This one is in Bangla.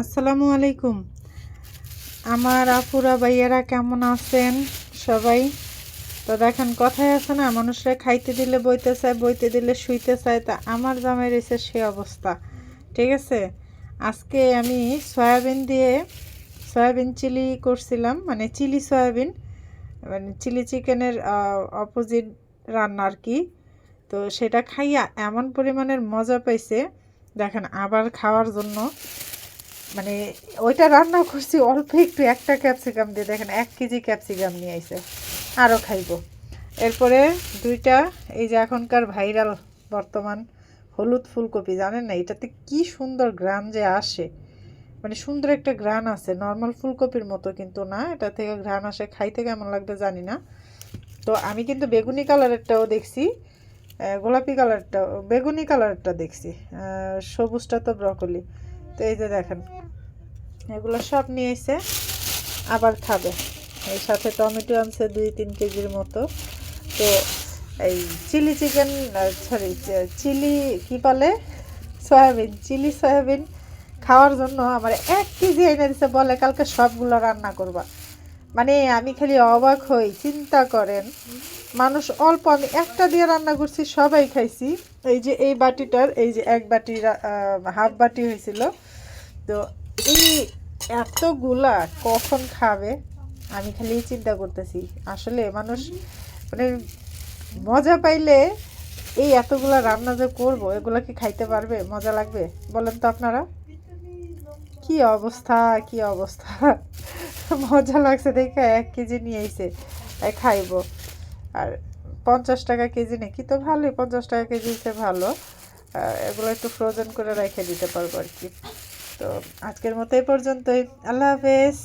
আসসালামু আলাইকুম। আমার আপুরা ভাইয়ারা কেমন আছেন সবাই? তো দেখেন কথায় আছে না, মানুষরা খাইতে দিলে বইতে চায়, বইতে দিলে শুইতে চায়। তা আমার জামাই রয়েছে সে অবস্থা। ঠিক আছে, আজকে আমি সয়াবিন দিয়ে সয়াবিন চিলি করছিলাম, মানে চিলি সয়াবিন, মানে চিলি চিকেনের অপোজিট রান্না আর কি। তো সেটা খাইয়া এমন পরিমাণের মজা পাইছে, দেখেন আবার খাওয়ার জন্য মানে ওইটা রান্না করছি অল্প একটু, একটা ক্যাপসিকাম দিয়ে, দেখেন 1 কেজি ক্যাপসিকাম নিয়ে আইছে, আরও খাইবো। এরপরে দুইটা, এই যে এখনকার ভাইরাল বর্তমান হলুদ ফুলকপি, জানেন না এটাতে কি সুন্দর গ্রান যে আসে, মানে সুন্দর একটা গ্রান আছে, নর্মাল ফুলকপির মতো কিন্তু না, এটা থেকে ঘ্রাণ আসে, খাইতে কেমন লাগবে জানি না। তো আমি কিন্তু বেগুনি কালারেরটাও দেখছি, গোলাপি কালারটাও, বেগুনি কালারটা দেখছি, সবুজটা তো ব্রকলি। তো এই যে দেখেন এগুলো সব নিয়ে এসে আবার খাবে। এর সাথে টমেটো আনছে 2-3 কেজির মতো। তো এই চিলি চিকেন, সরি, চিলি কি বলে, সয়াবিন, চিলি সয়াবিন খাওয়ার জন্য আমার 1 কেজি এনে দিছে, বলে কালকে সবগুলো রান্না করবা। মানে আমি খালি অবাক হই, চিন্তা করেন, মানুষ অল্প, আমি একটা দিয়ে রান্না করছি, সবাই খাইছি। এই যে এই বাটিটার, এই যে এক বাটি, হাফ বাটি হয়েছিল। তো এই এতগুলা কখন খাবে, আমি খালি চিন্তা করতেছি। আসলে মানুষ মানে মজা পাইলে এই এতগুলা রান্না যে করবো, এগুলা কি খাইতে পারবে, মজা লাগবে বলেন তো আপনারা? কি অবস্থা, কি অবস্থা! মজা লাগছে দেখে 1 কেজি নিয়ে আইছে, খাইবো। আর 50 টাকা কেজি নাকি, তো ভালোই, 50 টাকা কেজি হচ্ছে ভালো। এগুলো একটু ফ্রোজেন করে রেখে দিতে পারবো আর কি। তো আজকের মতো এই পর্যন্তই, আল্লাহ হাফেজ।